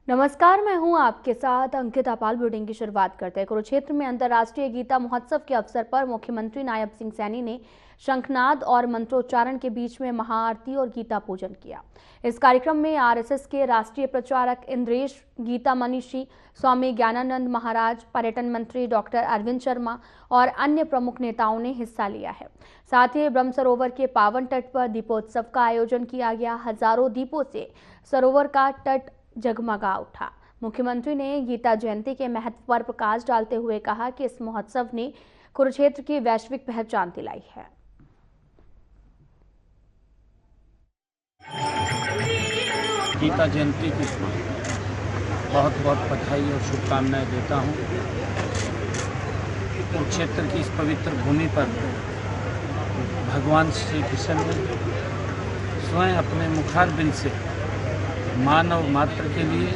नमस्कार, मैं हूं आपके साथ अंकिता पाल। बुलेटिन की शुरुआत करते हैं। कुरुक्षेत्र में अंतर्राष्ट्रीय गीता महोत्सव के अवसर पर मुख्यमंत्री नायब सिंह सैनी ने शंखनाद और मंत्रोच्चारण के बीच में महाआरती और गीता पूजन किया। इस कार्यक्रम में आरएसएस के राष्ट्रीय प्रचारक इंद्रेश, गीता मनीषी स्वामी ज्ञानानंद महाराज, पर्यटन मंत्री डॉक्टर अरविंद शर्मा और अन्य प्रमुख नेताओं ने हिस्सा लिया है। साथ ही ब्रह्म सरोवर के पावन तट पर दीपोत्सव का आयोजन किया गया। हजारों दीपों से सरोवर का तट जगमगा उठा। मुख्यमंत्री ने गीता जयंती के महत्व पर प्रकाश डालते हुए कहा कि इस महोत्सव ने कुरुक्षेत्र की वैश्विक पहचान दिलाई है। गीता जयंती की बहुत बहुत बधाई और शुभकामनाएं देता हूं। कुरुक्षेत्र की इस पवित्र भूमि पर भगवान श्री कृष्ण ने स्वयं अपने मुखारबिंद से मानव मात्र के लिए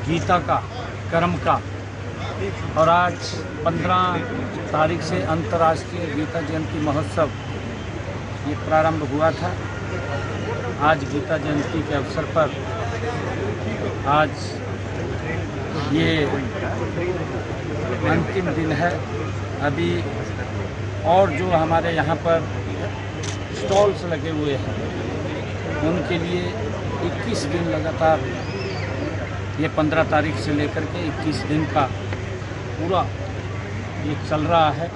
गीता का, कर्म का, और आज 15 तारीख से अंतर्राष्ट्रीय गीता जयंती महोत्सव ये प्रारंभ हुआ था। आज गीता जयंती के अवसर पर आज ये अंतिम दिन है। अभी और जो हमारे यहाँ पर स्टॉल्स लगे हुए हैं उनके लिए 21 दिन लगातार, ये 15 तारीख से लेकर के 21 दिन का पूरा ये चल रहा है।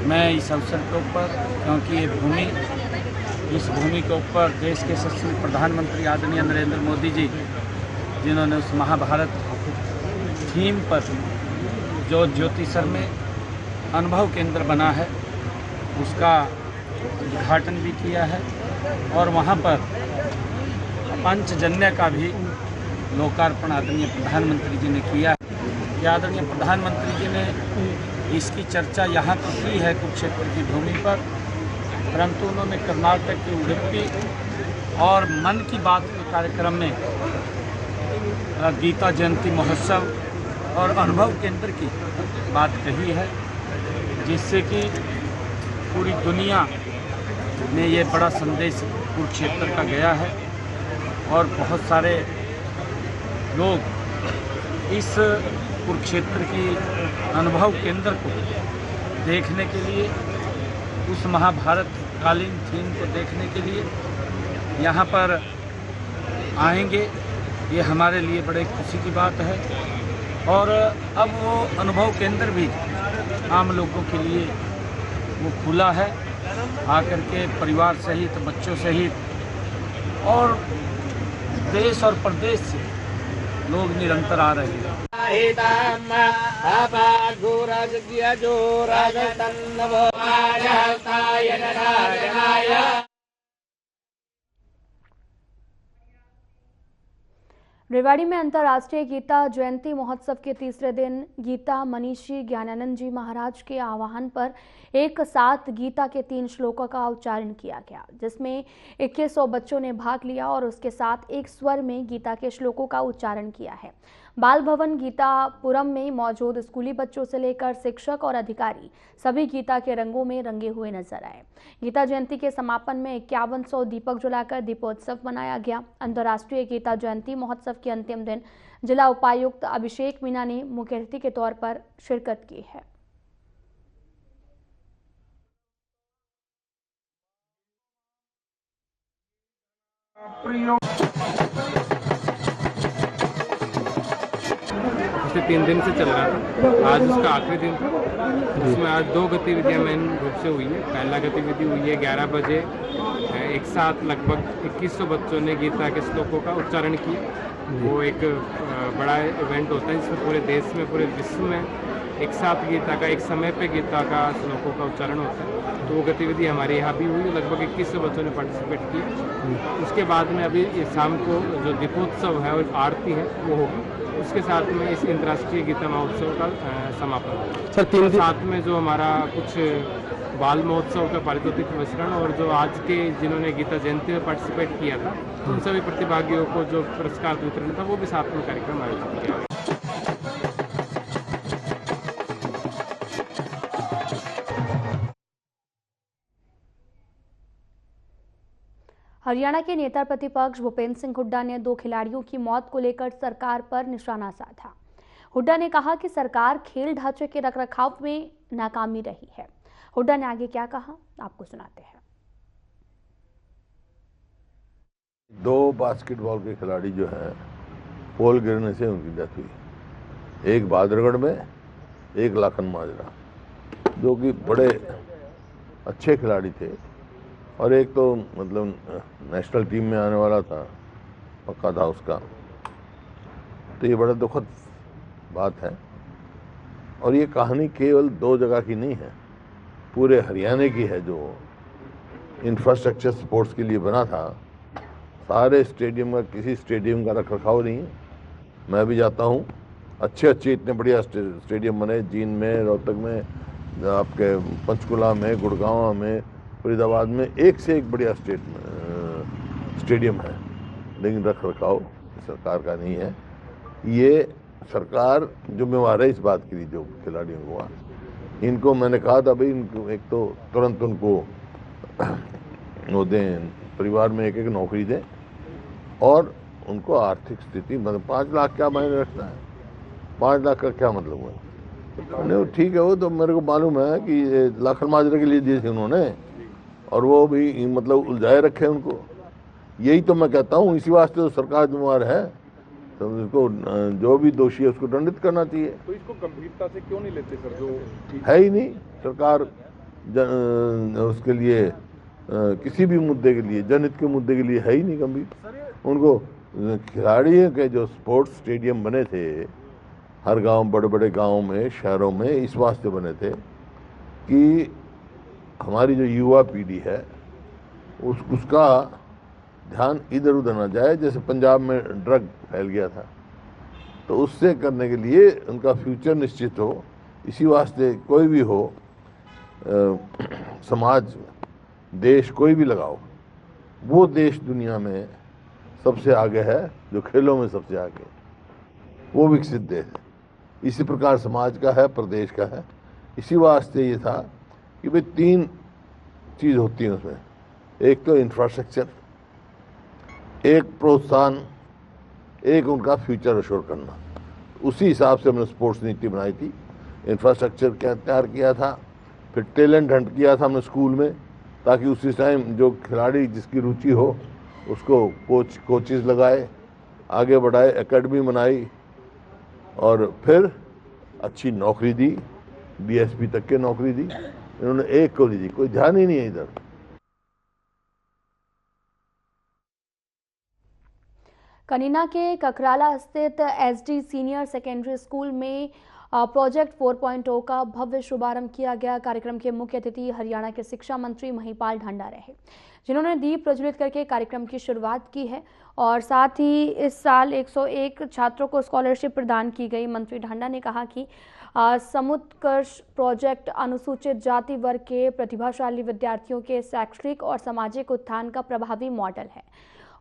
मैं इस अवसर के ऊपर, क्योंकि ये भूमि, इस भूमि के ऊपर देश के यशस्वी प्रधानमंत्री आदरणीय नरेंद्र मोदी जी, जिन्होंने उस महाभारत थीम पर जो ज्योतिसर में अनुभव केंद्र बना है उसका उद्घाटन भी किया है और वहाँ पर पंचजन्य का भी लोकार्पण आदरणीय प्रधानमंत्री जी ने किया है। आदरणीय प्रधानमंत्री जी ने इसकी चर्चा यहाँ तो की है कुरुक्षेत्र की भूमि पर, परंतु उन्होंने कर्नाटक की उडुपी और मन की बात के कार्यक्रम में गीता जयंती महोत्सव और अनुभव केंद्र की बात कही है, जिससे कि पूरी दुनिया में ये बड़ा संदेश कुरुक्षेत्र का गया है और बहुत सारे लोग इस कुरुक्षेत्र की अनुभव केंद्र को देखने के लिए, उस महाभारत कालीन थीम को देखने के लिए यहाँ पर आएंगे। ये हमारे लिए बड़े खुशी की बात है और अब वो अनुभव केंद्र भी आम लोगों के लिए वो खुला है। आकर के परिवार सहित, बच्चों सहित और देश और प्रदेश से लोग निरंतर आ रहे हैं। रेवाड़ी में अंतर्राष्ट्रीय गीता जयंती महोत्सव के तीसरे दिन गीता मनीषी ज्ञानानंद जी महाराज के आह्वान पर एक साथ गीता के 3 श्लोकों का उच्चारण किया गया, जिसमें 2100 बच्चों ने भाग लिया और उसके साथ एक स्वर में गीता के श्लोकों का उच्चारण किया है। बाल भवन गीतापुरम में मौजूद स्कूली बच्चों से लेकर शिक्षक और अधिकारी सभी गीता के रंगों में रंगे हुए नजर आए। गीता जयंती के समापन में 5100 दीपक जलाकर दीपोत्सव मनाया गया। अंतर्राष्ट्रीय गीता जयंती महोत्सव के अंतिम दिन जिला उपायुक्त अभिषेक मीना ने मुख्य अतिथि के तौर पर शिरकत की है। पिछले 3 दिन से चल रहा था, आज उसका आखिरी दिन था, जिसमें आज 2 गतिविधियां मेन रूप से हुई है। पहला गतिविधि हुई है 11 बजे एक साथ लगभग 2100 बच्चों ने गीता के श्लोकों का उच्चारण किया। वो एक बड़ा इवेंट होता है जिसमें पूरे देश में, पूरे विश्व में एक साथ गीता का, एक समय पे गीता का श्लोकों का उच्चारण होता है। तो वो गतिविधि हमारे यहाँ भी हुई, लगभग 2100 बच्चों ने पार्टिसिपेट किया। उसके बाद में अभी शाम को जो दीपोत्सव है और आरती है वो होगी। उसके साथ में इस अंतर्राष्ट्रीय गीता महोत्सव का समापन सर 3 साथ में जो हमारा कुछ बाल महोत्सव का पारितोषिक वितरण और जो आज के जिन्होंने गीता जयंती में पार्टिसिपेट किया था उन सभी प्रतिभागियों को जो पुरस्कार वितरण था वो भी साथ में कार्यक्रम आयोजित किया। हरियाणा के नेता प्रतिपक्ष भूपेंद्र सिंह हुड्डा ने 2 खिलाड़ियों की मौत को लेकर सरकार पर निशाना साधा। हुड्डा ने कहा कि सरकार खेल ढांचे के रखरखाव में नाकामी रही है। हुड्डा ने आगे क्या कहा, आपको सुनाते हैं। 2 बास्केटबॉल के खिलाड़ी जो हैं, पोल गिरने से उनकी डेथ हुई। एक बहादुरगढ़ में, एक लाखन माजरा, जो कि बड़े अच्छे खिलाड़ी थे, और एक तो मतलब नेशनल टीम में आने वाला था, पक्का था उसका। तो ये बड़ा दुखद बात है। और ये कहानी केवल 2 जगह की नहीं है, पूरे हरियाणा की है। जो इंफ्रास्ट्रक्चर स्पोर्ट्स के लिए बना था, सारे स्टेडियम का, किसी स्टेडियम का रखरखाव नहीं है। मैं भी जाता हूँ, अच्छे इतने बढ़िया स्टेडियम बने, जींद में, रोहतक में, आपके पंचकुला में, गुड़गांव में, फरीदाबाद में, एक से एक बढ़िया स्टेडियम है, लेकिन रखरखाव सरकार का नहीं है। ये सरकार जिम्मेवार है इस बात के लिए। जो खिलाड़ियों को हुआ, इनको मैंने कहा था भाई, इनको एक तो तुरंत उनको वो दें, परिवार में एक नौकरी दें, और उनको आर्थिक स्थिति, मतलब 5 लाख क्या मायने रखता है, 5 लाख का क्या मतलब हुआ। नहीं ठीक है, वो तो मेरे को मालूम है कि लाखन माजरे के लिए दिए थे उन्होंने, और वो भी मतलब उलझाए रखे उनको। यही तो मैं कहता हूँ, इसी वास्ते तो सरकार जिम्मेवार है। तो उसको, जो भी दोषी है उसको दंडित करना चाहिए। तो इसको गंभीरता से क्यों नहीं लेते सर? जो है ही नहीं सरकार उसके लिए, किसी भी मुद्दे के लिए, जनहित के मुद्दे के लिए है ही नहीं गंभीर। उनको खिलाड़ियों के जो स्पोर्ट्स स्टेडियम बने थे हर गांव, बड़े बड़े गांवों में, शहरों में, इस वास्ते बने थे कि हमारी जो युवा पीढ़ी है उसका ध्यान इधर उधर ना जाए। जैसे पंजाब में ड्रग फैल गया था, तो उससे करने के लिए उनका फ्यूचर निश्चित हो। इसी वास्ते कोई भी हो, समाज, देश कोई भी लगाओ, वो देश दुनिया में सबसे आगे है, जो खेलों में सबसे आगे, वो विकसित देश है। इसी प्रकार समाज का है, प्रदेश का है। इसी वास्ते ये था कि भाई 3 चीज़ होती हैं उसमें। एक तो इंफ्रास्ट्रक्चर, एक प्रोत्साहन, एक उनका फ्यूचर अश्योर करना। उसी हिसाब से हमने स्पोर्ट्स नीति बनाई थी। इंफ्रास्ट्रक्चर क्या तैयार किया था, फिर टैलेंट हंट किया था हमने स्कूल में, ताकि उसी टाइम जो खिलाड़ी जिसकी रुचि हो उसको कोचेस लगाए, आगे बढ़ाए, एकेडमी बनाई, और फिर अच्छी नौकरी दी, डीएसपी तक के नौकरी दी। इन्होंने एक को नहीं दी, कोई ध्यान ही नहीं है इधर। कनीना के ककराला स्थित एसडी सीनियर सेकेंडरी स्कूल में प्रोजेक्ट 4.0 का भव्य शुभारंभ किया गया। कार्यक्रम के मुख्य अतिथि हरियाणा के शिक्षा मंत्री महिपाल ढांडा रहे, जिन्होंने दीप प्रज्वलित करके कार्यक्रम की शुरुआत की है। और साथ ही इस साल 101 छात्रों को स्कॉलरशिप प्रदान की गई। मंत्री ढांडा ने कहा कि समुत्कर्ष प्रोजेक्ट अनुसूचित जाति वर्ग के प्रतिभाशाली विद्यार्थियों के शैक्षणिक और सामाजिक उत्थान का प्रभावी मॉडल है।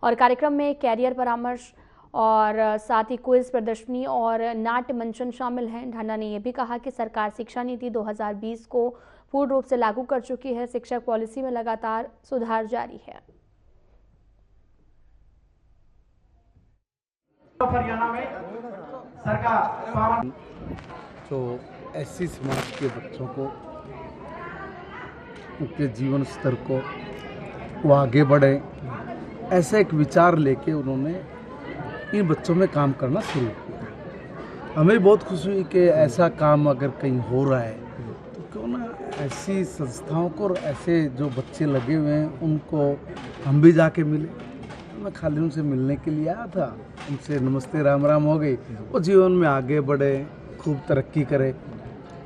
और कार्यक्रम में कैरियर परामर्श और साथ ही क्विज प्रदर्शनी और नाट्य मंचन शामिल हैं। ढांडा ने यह भी कहा कि सरकार शिक्षा नीति 2020 को पूर्ण रूप से लागू कर चुकी है। शिक्षक पॉलिसी में लगातार सुधार जारी है। हरियाणा में सरकार जो एससी समाज के बच्चों को, उनके जीवन स्तर को वो आगे बढ़े, ऐसा एक विचार लेके उन्होंने इन बच्चों में काम करना शुरू किया। हमें बहुत खुशी हुई कि ऐसा काम अगर कहीं हो रहा है तो क्यों ना ऐसी संस्थाओं को, और ऐसे जो बच्चे लगे हुए हैं उनको हम भी जाके मिले। मैं खाली उनसे मिलने के लिए आया था, उनसे नमस्ते राम राम हो गई। वो जीवन में आगे बढ़े, खूब तरक्की करे।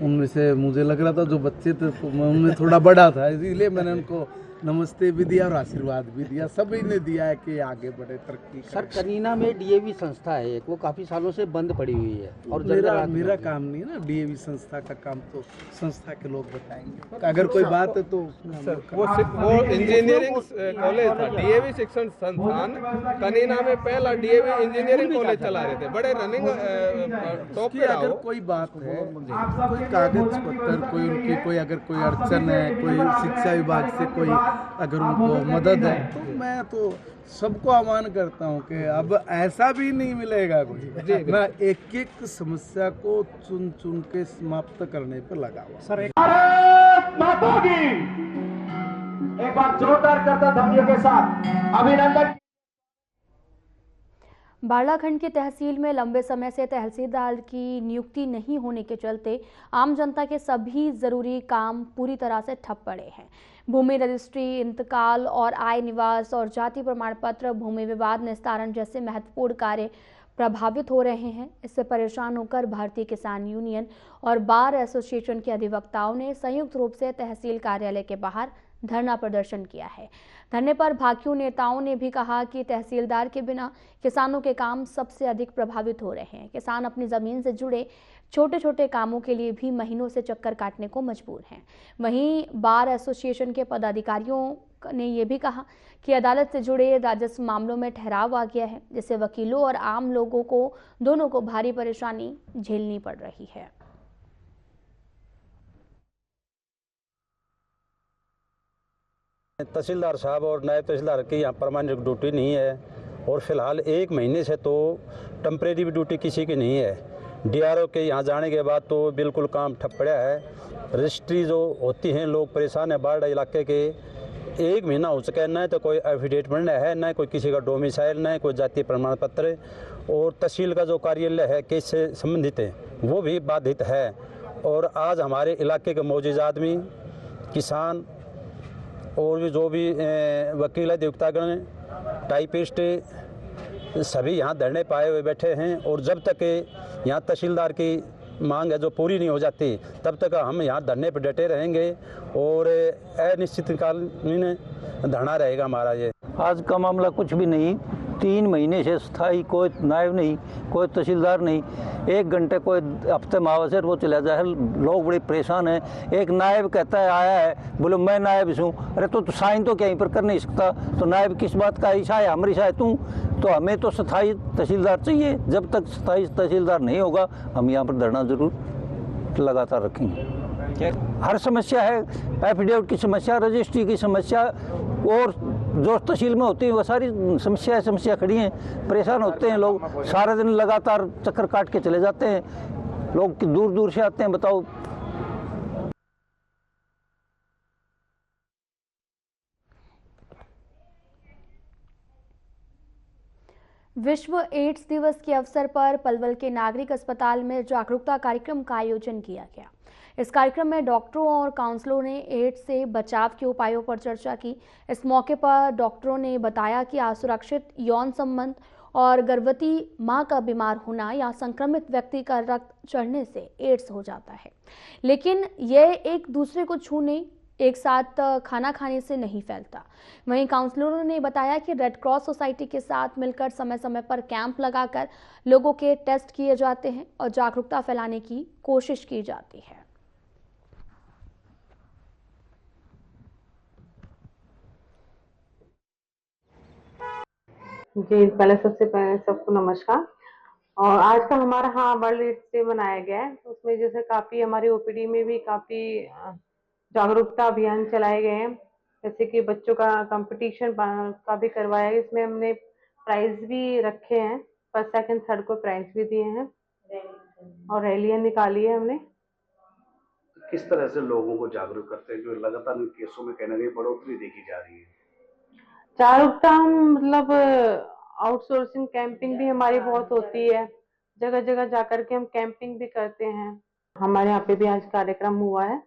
उनमें से मुझे लग रहा था जो बच्चे थे उनमें थोड़ा बड़ा था, इसीलिए मैंने उनको नमस्ते भी दिया और आशीर्वाद भी दिया। सभी ने दिया है कि आगे बढ़े, तरक्की करें। सर, कनीना में डीएवी संस्था है एक, वो काफ़ी सालों से बंद पड़ी हुई है। और मेरा काम नहीं है ना डीएवी संस्था का काम, तो संस्था के लोग बताएंगे। अगर कोई बात है तो वो इंजीनियरिंग कॉलेज था, डीएवी शिक्षण संस्थान कनीना में पहला डीएवी इंजीनियरिंग कॉलेज चला रहे थे, बड़े रनिंग टॉप पे। अगर कोई बात है, कोई कागज पत्र, कोई उनकी कोई अगर कोई अड़चन है, कोई शिक्षा विभाग से कोई अगर उनको मदद है तो मैं तो सबको आह्वान करता हूँ कि अब ऐसा भी नहीं मिलेगा कोई। मैं एक एक समस्या को चुन चुन के समाप्त करने पर लगा हुआ। भारत माता की एक बार जोरदार करता ध्वनियों के साथ अभिनंदन। बालाखंड की तहसील में लंबे समय से तहसीलदार की नियुक्ति नहीं होने के चलते आम जनता के सभी जरूरी काम पूरी तरह से ठप पड़े हैं। भूमि रजिस्ट्री, इंतकाल और आय निवास और जाति प्रमाण पत्र, भूमि विवाद निस्तारण जैसे महत्वपूर्ण कार्य प्रभावित हो रहे हैं। इससे परेशान होकर भारतीय किसान यूनियन और बार एसोसिएशन के अधिवक्ताओं ने संयुक्त रूप से तहसील कार्यालय के बाहर धरना प्रदर्शन किया है। धरने पर भाकियू नेताओं ने भी कहा कि तहसीलदार के बिना किसानों के काम सबसे अधिक प्रभावित हो रहे हैं। किसान अपनी जमीन से जुड़े छोटे छोटे कामों के लिए भी महीनों से चक्कर काटने को मजबूर हैं। वहीं बार एसोसिएशन के पदाधिकारियों ने यह भी कहा कि अदालत से जुड़े राजस्व मामलों में ठहराव आ गया है, जिससे वकीलों और आम लोगों को दोनों को भारी परेशानी झेलनी पड़ रही है। तहसीलदार साहब और नायब तहसीलदार की यहाँ परमानेंट ड्यूटी नहीं है और फिलहाल 1 महीने से तो टेम्परेरी भी ड्यूटी किसी की नहीं है। डीआरओ के यहाँ जाने के बाद तो बिल्कुल काम ठप पड़ा है। रजिस्ट्री जो होती हैं, लोग परेशान है। बाढ़ इलाके के 1 महीना हो चुका है, न तो कोई एफिडेविट बनना है, न कोई किसी का डोमिसाइल, न कोई जातीय प्रमाण पत्र। और तहसील का जो कार्यालय है केस से संबंधित है वो भी बाधित है। और आज हमारे इलाके के मौजूद आदमी, किसान और भी जो भी वकील अधिवक्तागण, टाइपिस्ट सभी यहाँ धरने पाए हुए बैठे हैं। और जब तक यहाँ तहसीलदार की मांग है जो पूरी नहीं हो जाती तब तक हम यहाँ धरने पर डटे रहेंगे और अनिश्चितकालीन धरना रहेगा हमारा। ये आज का मामला कुछ भी नहीं। 3 महीने से स्थायी कोई नायब नहीं, कोई तहसीलदार नहीं। 1 घंटे कोई हफ्ते मावसे वो चला जाए, लोग बड़े परेशान हैं। एक नायब कहता है आया है, बोलो मैं नायब हूँ। अरे तो साइन तो कहीं पर कर नहीं सकता, तो नायब किस बात का? ईशा है हमारी शायद तू, तो हमें तो स्थायी तहसीलदार चाहिए। जब तक स्थायी तहसीलदार नहीं होगा हम यहाँ पर धरना जरूर लगातार रखेंगे। हर समस्या है, एफिडेविट की समस्या, रजिस्ट्री की समस्या और जो तहसील में होती है वो सारी समस्या खड़ी हैं। परेशान होते हैं लोग, सारा दिन लगातार चक्कर काट के चले जाते हैं। लोग दूर दूर से आते हैं। बताओ, विश्व एड्स दिवस के अवसर पर पलवल के नागरिक अस्पताल में जागरूकता कार्यक्रम का आयोजन किया गया। इस कार्यक्रम में डॉक्टरों और काउंसलरों ने एड्स से बचाव के उपायों पर चर्चा की। इस मौके पर डॉक्टरों ने बताया कि असुरक्षित यौन संबंध और गर्भवती मां का बीमार होना या संक्रमित व्यक्ति का रक्त चढ़ने से एड्स हो जाता है, लेकिन यह एक दूसरे को छूने, एक साथ खाना खाने से नहीं फैलता। वहीं काउंसलरों ने बताया कि रेड क्रॉस सोसाइटी के साथ मिलकर समय समय पर कैंप लगाकर लोगों के टेस्ट किए जाते हैं और जागरूकता फैलाने की कोशिश की जाती है। जी, पहले सबको नमस्कार। और आज का हमारा वर्ल्ड एड्स डे मनाया गया है। उसमें जैसे काफ़ी हमारी ओपीडी में भी काफ़ी जागरूकता अभियान चलाए गए हैं। जैसे कि बच्चों का कंपटीशन का भी करवाया है। इसमें हमने प्राइज भी रखे हैं, फर्स्ट सेकंड थर्ड को प्राइज भी दिए हैं और रैलियाँ निकाली है हमने। किस तरह से लोगों को जागरूक करते हैं, जो लगातार इन केसों में कहीं ना कहीं बढ़ोतरी देखी जा रही है? जागरूकता हम मतलब आउटसोर्सिंग कैंपिंग भी हमारी बहुत होती है, जगह जगह जाकर के हम कैंपिंग भी करते हैं। हमारे यहाँ पे भी आज कार्यक्रम हुआ है,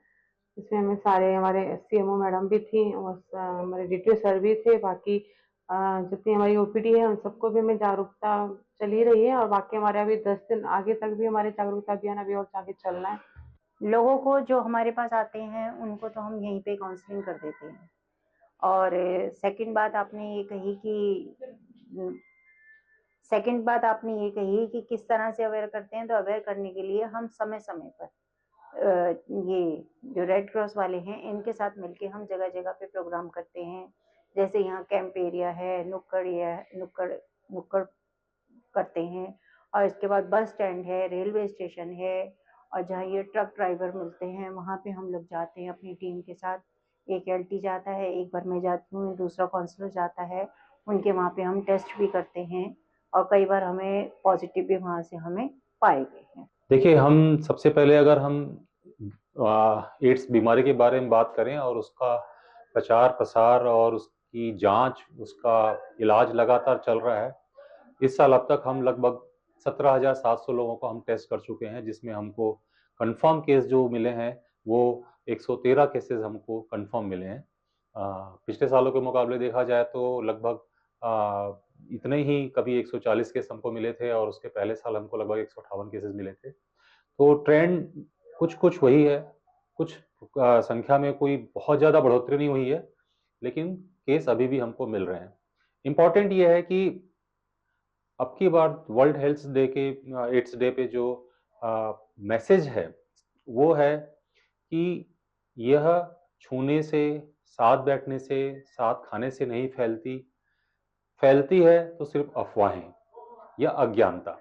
इसमें हमें सारे हमारे सीएमओ मैडम भी थी और हमारे डीटीओ सर भी थे। बाकी जितनी हमारी ओपीडी है उन सबको भी हमें जागरूकता चल ही रही है और बाकी हमारे अभी 10 दिन आगे तक भी हमारे जागरूकता अभियान अभी और आगे चलना है। लोगों को जो हमारे पास आते हैं उनको तो हम यहीं पे काउंसलिंग कर देते हैं। और सेकंड बात आपने ये कही कि किस तरह से अवेयर करते हैं, तो अवेयर करने के लिए हम समय समय पर ये जो रेड क्रॉस वाले हैं इनके साथ मिलके हम जगह जगह पे प्रोग्राम करते हैं। जैसे यहाँ कैंप एरिया है, नुक्कड़ करते हैं, और इसके बाद बस स्टैंड है, रेलवे स्टेशन है, और जहाँ ये ट्रक ड्राइवर मिलते हैं वहाँ पे हम लोग जाते हैं अपनी टीम के साथ। एक LT जाता है, एक बार मैं जाती हूँ, दूसरा काउंसलर जाता है, उनके वहाँ पे हम टेस्ट भी करते हैं और कई बार हमें पॉजिटिव भी वहाँ से हमें पाए गए हैं। देखिए, हम सबसे पहले अगर हम एड्स बीमारी के बारे में बात करें और उसका प्रचार प्रसार और उसकी जांच, उसका इलाज लगातार चल रहा है। इस साल अब तक हम लगभग 17,700 लोगों को हम टेस्ट कर चुके हैं, जिसमें हमको कंफर्म केस जो मिले हैं वो 113 केसेस हमको कंफर्म मिले हैं। पिछले सालों के मुकाबले देखा जाए तो लगभग इतने ही कभी 140 केस हमको मिले थे और उसके पहले साल हमको लगभग 158 केसेस मिले थे। तो ट्रेंड कुछ वही है, कुछ संख्या में कोई बहुत ज़्यादा बढ़ोतरी नहीं हुई है, लेकिन केस अभी भी हमको मिल रहे हैं। इम्पॉर्टेंट ये है कि अब की बार वर्ल्ड हेल्थ डे के एड्स डे पे जो मैसेज है वो है कि यह छूने से, साथ बैठने से, साथ खाने से नहीं फैलती है तो सिर्फ अफवाहें या अज्ञानता।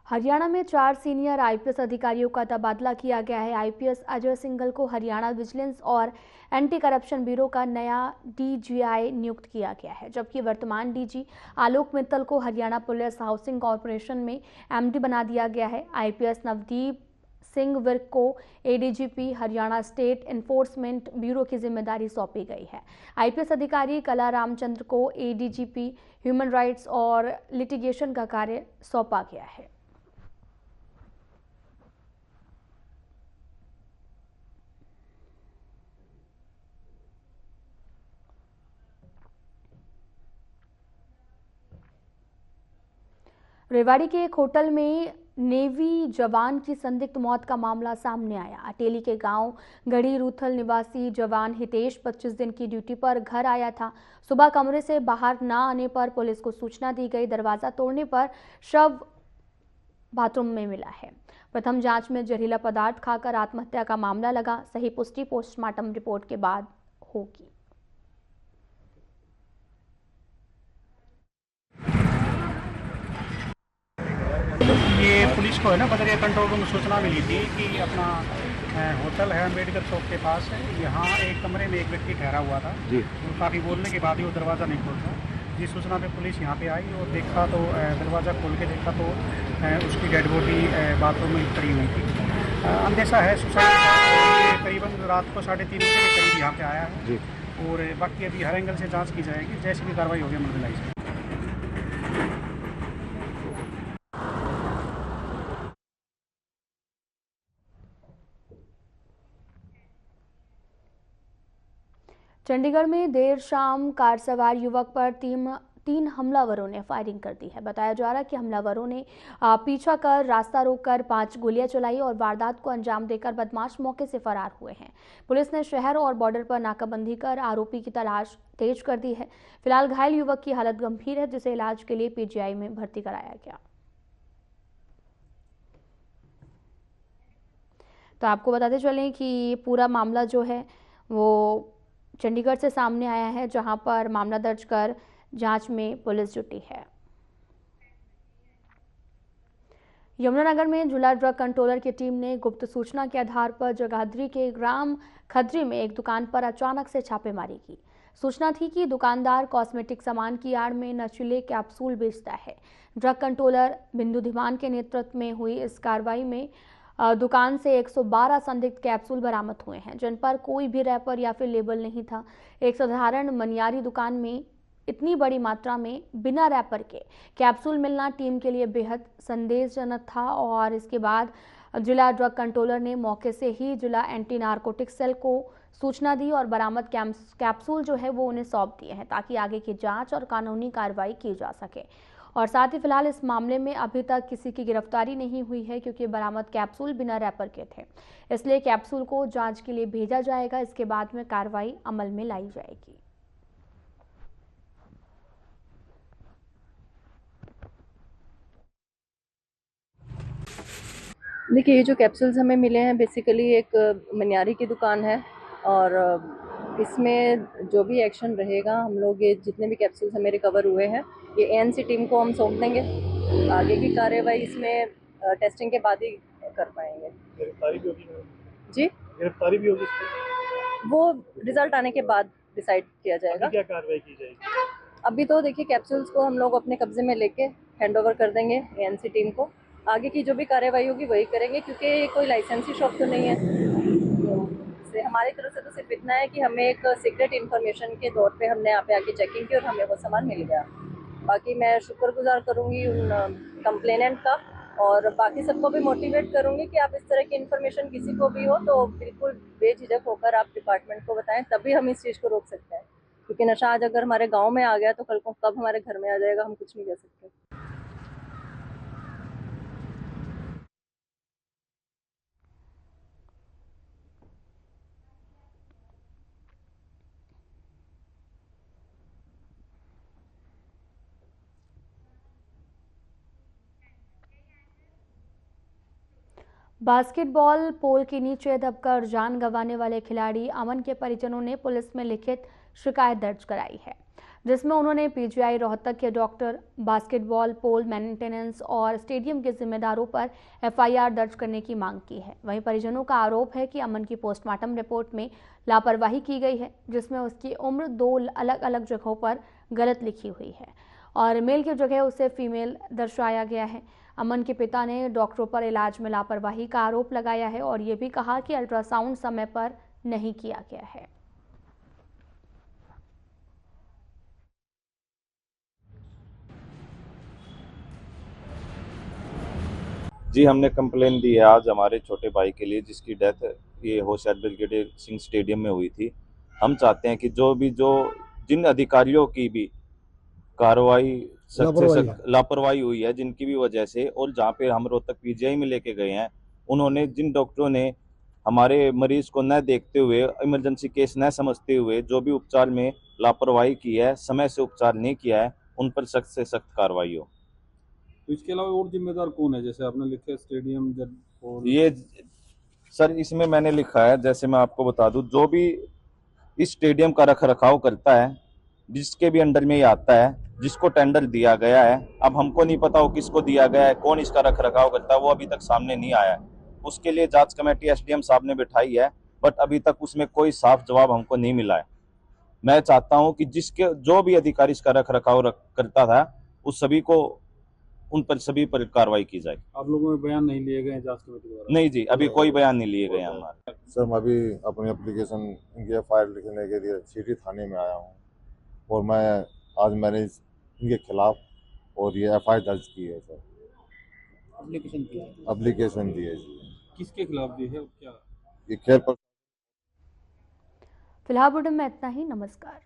हरियाणा में 4 सीनियर IPS अधिकारियों का तबादला किया गया है। IPS अजय सिंघल को हरियाणा विजिलेंस और एंटी करप्शन ब्यूरो का नया DGI नियुक्त किया गया है, जबकि वर्तमान DG आलोक मित्तल को हरियाणा पुलिस हाउसिंग कॉर्पोरेशन में MD बना दिया गया है। IPS नवदीप सिंह विर्क को ADGP Haryana state enforcement bureau की जिम्मेदारी सौंपी गई है। IPS अधिकारी कला रामचंद्र को ADGP ह्यूमन राइट्स और लिटिगेशन का कार्य सौंपा गया है। रेवाड़ी के एक होटल में नेवी जवान की संदिग्ध मौत का मामला सामने आया। अटेली के गांव गढ़ी रूथल निवासी जवान हितेश 25 दिन की ड्यूटी पर घर आया था। सुबह कमरे से बाहर न आने पर पुलिस को सूचना दी गई। दरवाजा तोड़ने पर शव बाथरूम में मिला है। प्रथम जांच में जहरीला पदार्थ खाकर आत्महत्या का मामला लगा। सही पुष्टि पोस्टमार्टम रिपोर्ट के बाद होगी। ये पुलिस को है ना बदरिया कंट्रोल रूम में सूचना मिली थी कि अपना होटल है अम्बेडकर चौक के पास है, यहाँ एक कमरे में एक व्यक्ति ठहरा हुआ था जी। तो काफ़ी बोलने के बाद ही वो दरवाज़ा नहीं खोलता। जिस सूचना पे पुलिस यहाँ पे आई और देखा तो दरवाज़ा खोल के देखा तो उसकी डेड बॉडी बाथरूम में पड़ी हुई थी। अंदेशा है सुसाइड। करीबन रात को 3:30 बजे के करीब यहाँ पे आया है जी। और बाकी अभी हर एंगल से जाँच की जाएगी, जैसी भी कार्रवाई होगी अमल में लाई जाएगी। चंडीगढ़ में देर शाम कार सवार युवक पर तीन हमलावरों ने फायरिंग कर दी है। बताया जा रहा है कि हमलावरों ने पीछा कर रास्ता रोककर 5 गोलियां चलाई और वारदात को अंजाम देकर बदमाश मौके से फरार हुए हैं। पुलिस ने शहर और बॉर्डर पर नाकाबंदी कर आरोपी की तलाश तेज कर दी है। फिलहाल घायल युवक की हालत गंभीर है, जिसे इलाज के लिए PGI में भर्ती कराया गया। तो आपको बताते चलें कि पूरा मामला जो है वो चंडीगढ़ से सामने आया है, जहां पर मामला दर्ज कर जांच में पुलिस जुटी है। यमुनानगर में जिला ड्रग कंट्रोलर की टीम ने गुप्त सूचना के आधार पर जगाधरी के ग्राम खदरी में एक दुकान पर अचानक से छापेमारी की। सूचना थी कि दुकानदार कॉस्मेटिक सामान की आड़ में नशीले कैप्सूल बेचता है। ड्रग कंट्रोलर बिंदु धीमान के नेतृत्व में हुई इस कार्रवाई में दुकान से 112 संदिग्ध कैप्सूल बरामद हुए हैं, जिन पर कोई भी रैपर या फिर लेबल नहीं था। एक साधारण मनियारी दुकान में इतनी बड़ी मात्रा में बिना रैपर के कैप्सूल मिलना टीम के लिए बेहद संदेशजनक था और इसके बाद जिला ड्रग कंट्रोलर ने मौके से ही जिला एंटी नारकोटिक सेल को सूचना दी और बरामद कैप्सूल जो है वो उन्हें सौंप दिए हैं, ताकि आगे की जांच और कानूनी कार्रवाई की जा सके। और साथ ही फिलहाल इस मामले में अभी तक किसी की गिरफ्तारी नहीं हुई है, क्योंकि बरामद कैप्सूल बिना रैपर के थे। इसलिए कैप्सूल को जांच के लिए भेजा जाएगा। इसके बाद में कार्रवाई अमल में लाई जाएगी। देखिए, ये जो कैप्सूल्स हमें मिले हैं बेसिकली एक मनियारी की दुकान है और इसमें जो भी एक्शन रहेगा, हम लोग ये जितने भी कैप्सूल्स हमें रिकवर हुए हैं ये एएनसी टीम को हम सौंप देंगे। आगे की कार्रवाई इसमें टेस्टिंग के बाद ही कर पाएंगे। गिरफ्तारी भी होगी जी, गिरफ्तारी भी होगी इसमें? वो रिजल्ट आने के बाद डिसाइड किया जाएगा। क्या कार्रवाई की जाएगी? अभी तो देखिए कैप्सूल्स को हम लोग अपने कब्जे में लेके हैंडओवर कर देंगे एएनसी टीम को। आगे की जो भी कार्रवाई होगी वही करेंगे, क्योंकि ये कोई लाइसेंसी शॉप तो नहीं है। तो हमारी तरफ से तो सिर्फ इतना है कि हमें एक सीक्रेट इन्फॉर्मेशन के तौर पे हमने यहाँ पे आके चेकिंग की और हमें वो सामान मिल गया। बाकी मैं शुक्रगुजार करूँगी उन कंप्लेनेंट का, और बाकी सबको भी मोटिवेट करूँगी कि आप इस तरह की इन्फॉर्मेशन किसी को भी हो तो बिल्कुल बेझिझक होकर आप डिपार्टमेंट को बताएं, तभी हम इस चीज़ को रोक सकते हैं। क्योंकि नशा आज अगर हमारे गांव में आ गया तो कल को कब हमारे घर में आ जाएगा हम कुछ नहीं कह सकते। बास्केटबॉल पोल के नीचे दबकर जान गंवाने वाले खिलाड़ी अमन के परिजनों ने पुलिस में लिखित शिकायत दर्ज कराई है, जिसमें उन्होंने पीजीआई रोहतक के डॉक्टर, बास्केटबॉल पोल मेंटेनेंस और स्टेडियम के जिम्मेदारों पर एफआईआर दर्ज करने की मांग की है। वहीं परिजनों का आरोप है कि अमन की पोस्टमार्टम रिपोर्ट में लापरवाही की गई है, जिसमें उसकी उम्र 2 अलग अलग जगहों पर गलत लिखी हुई है और मेल की जगह उसे फीमेल दर्शाया गया है। अमन के पिता ने डॉक्टरों पर इलाज में लापरवाही का आरोप लगाया है और ये भी कहा कि अल्ट्रासाउंड समय पर नहीं किया गया है। जी, हमने कंप्लेन दी है आज हमारे छोटे भाई के लिए, जिसकी डेथ ये होशियार ब्रिगेडियर सिंह स्टेडियम में हुई थी। हम चाहते हैं कि जिन अधिकारियों की भी कार्रवाई लापरवाही हुई है, जिनकी भी वजह से, और जहाँ पे हम रोहतक पीजीआई में लेके गए हैं, उन्होंने जिन डॉक्टरों ने हमारे मरीज को न देखते हुए, इमरजेंसी केस न समझते हुए जो भी उपचार में लापरवाही की है, समय से उपचार नहीं किया है, उन पर सख्त से सख्त कार्रवाई हो। तो इसके अलावा और जिम्मेदार कौन है? जैसे आपने लिखा है स्टेडियम और ये सर, इसमें मैंने लिखा है, जैसे मैं आपको बता दूं, जो भी इस स्टेडियम का रख रखाव करता है, जिसके भी अंडर में ये आता है, जिसको टेंडर दिया गया है, अब हमको नहीं पता वो किसको दिया गया है, कौन इसका रख रखाव करता है, वो अभी तक सामने नहीं आया है। उसके लिए जांच कमेटी एसडीएम साहब ने बिठाई है, बट अभी तक उसमें कोई साफ जवाब हमको नहीं मिला है। मैं चाहता हूं कि जो भी अधिकारी इसका रख रखाव करता था, उस सभी पर कार्रवाई की जाए। आप लोगों में बयान नहीं लिए गए जांच कमेटी द्वारा? नहीं जी, अभी कोई बयान नहीं लिए गए हमारे। सर, मैं अभी अपनी एप्लीकेशन इनकी एफआईआर लिखने के लिए सिटी थाने में आया हूँ, और मैंने इनके खिलाफ और ये एफआईआर दर्ज की है सर। एप्लीकेशन दी है जी। किसके खिलाफ दी है और क्या? ये खेल पर। फिलहाल बुलेटिन में इतना ही। नमस्कार।